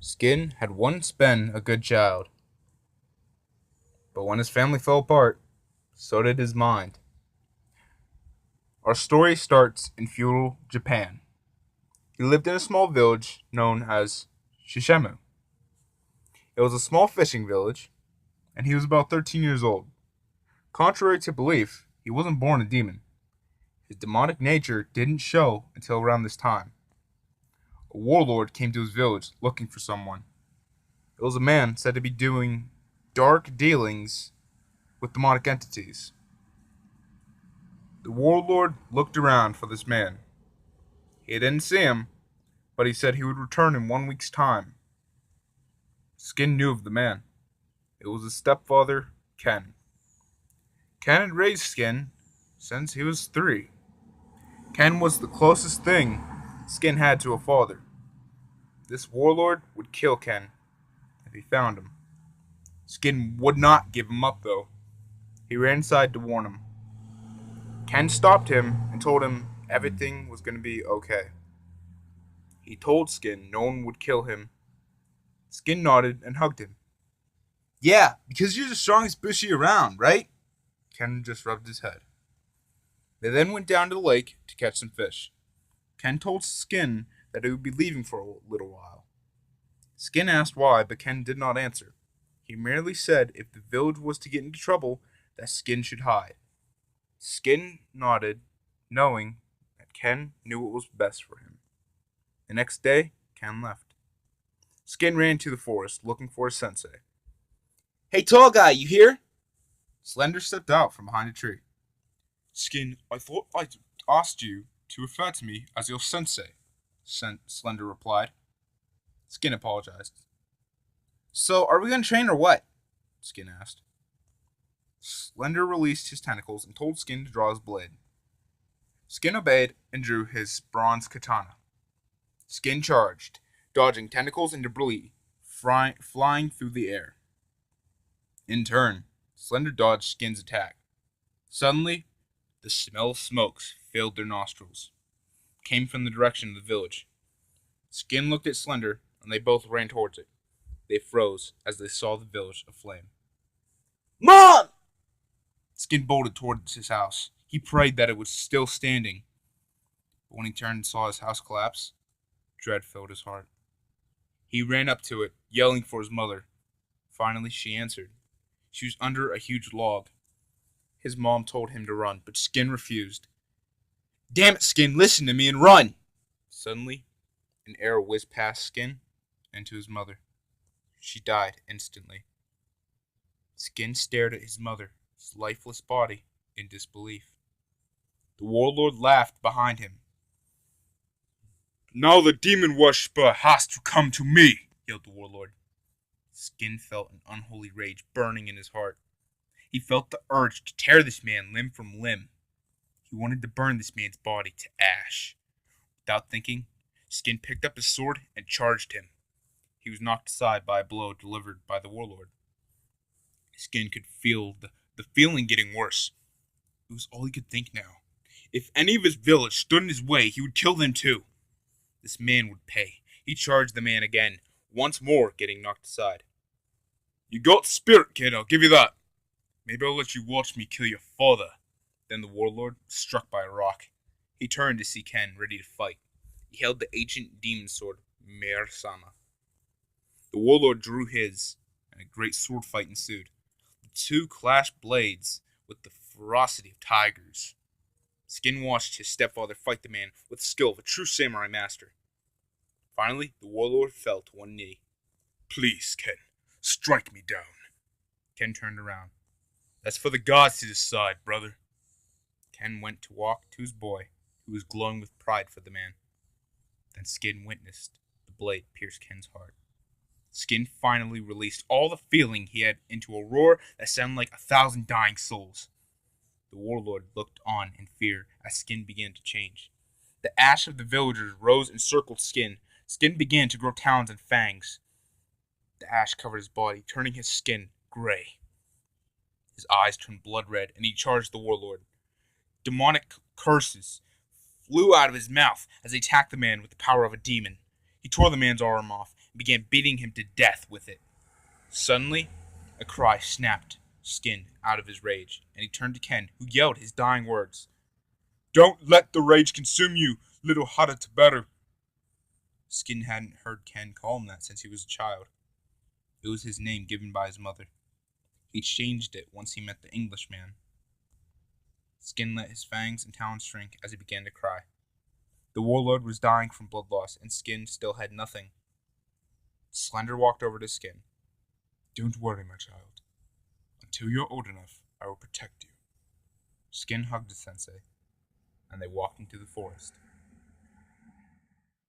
Skin had once been a good child, but when his family fell apart, so did his mind. Our story starts in feudal Japan. He lived in a small village known as Shishemu. It was a small fishing village, and he was about 13 years old. Contrary to belief, he wasn't born a demon. His demonic nature didn't show until around this time. A warlord came to his village looking for someone. It was a man said to be doing dark dealings with demonic entities. The warlord looked around for this man. He didn't see him, but he said he would return in 1 week's time. Skin knew of the man. It was his stepfather, Ken. Ken had raised Skin since he was 3. Ken was the closest thing Skin had to a father. This warlord would kill Ken if he found him. Skin would not give him up, though. He ran inside to warn him. Ken stopped him and told him everything was going to be okay. He told Skin no one would kill him. Skin nodded and hugged him. "Yeah, because you're the strongest bushy around, right?" Ken just rubbed his head. They then went down to the lake to catch some fish. Ken told Skin that he would be leaving for a little while. Skin asked why, but Ken did not answer. He merely said if the village was to get into trouble, that Skin should hide. Skin nodded, knowing that Ken knew what was best for him. The next day, Ken left. Skin ran to the forest, looking for his sensei. "Hey, tall guy, you here?" Slender stepped out from behind a tree. "Skin, I thought I'd asked you to refer to me as your sensei," Slender replied. Skin apologized. "So, are we going to train or what?" Skin asked. Slender released his tentacles and told Skin to draw his blade. Skin obeyed and drew his bronze katana. Skin charged, dodging tentacles and debris flying through the air. In turn, Slender dodged Skin's attack. Suddenly, the smell of smokes filled their nostrils. It came from the direction of the village. Skin looked at Slender, and they both ran towards it. They froze as they saw the village aflame. "Mom!" Skin bolted towards his house. He prayed that it was still standing. But when he turned and saw his house collapse, dread filled his heart. He ran up to it, yelling for his mother. Finally, she answered. She was under a huge log. His mom told him to run, but Skin refused. "Damn it, Skin, listen to me and run!" Suddenly, an arrow whizzed past Skin and to his mother. She died instantly. Skin stared at his mother's lifeless body in disbelief. The warlord laughed behind him. "Now the demon worshipper has to come to me," yelled the warlord. Skin felt an unholy rage burning in his heart. He felt the urge to tear this man limb from limb. He wanted to burn this man's body to ash. Without thinking, Skin picked up his sword and charged him. He was knocked aside by a blow delivered by the warlord. Skin could feel the feeling getting worse. It was all he could think now. If any of his village stood in his way, he would kill them too. This man would pay. He charged the man again, once more getting knocked aside. "You got spirit, kid, I'll give you that. Maybe I'll let you watch me kill your father." Then the warlord was struck by a rock. He turned to see Ken, ready to fight. He held the ancient demon sword, Meir-sama. The warlord drew his, and a great sword fight ensued. The two clashed blades with the ferocity of tigers. Skin watched his stepfather fight the man with the skill of a true samurai master. Finally, the warlord fell to one knee. "Please, Ken, strike me down." Ken turned around. "That's for the gods to decide, brother." Ken went to walk to his boy, who was glowing with pride for the man. Then Skin witnessed the blade pierce Ken's heart. Skin finally released all the feeling he had into a roar that sounded like 1,000 dying souls. The warlord looked on in fear as Skin began to change. The ash of the villagers rose and circled Skin. Skin began to grow talons and fangs. The ash covered his body, turning his skin gray. His eyes turned blood red, and he charged the warlord. Demonic curses flew out of his mouth as he attacked the man with the power of a demon. He tore the man's arm off, and began beating him to death with it. Suddenly, a cry snapped Skin out of his rage, and he turned to Ken, who yelled his dying words. "Don't let the rage consume you, little Hada-Taberu." Skin hadn't heard Ken call him that since he was a child. It was his name given by his mother. He changed it once he met the Englishman. Skin let his fangs and talons shrink as he began to cry. The warlord was dying from blood loss, and Skin still had nothing. Slender walked over to Skin. "Don't worry, my child. Until you're old enough, I will protect you." Skin hugged his sensei, and they walked into the forest.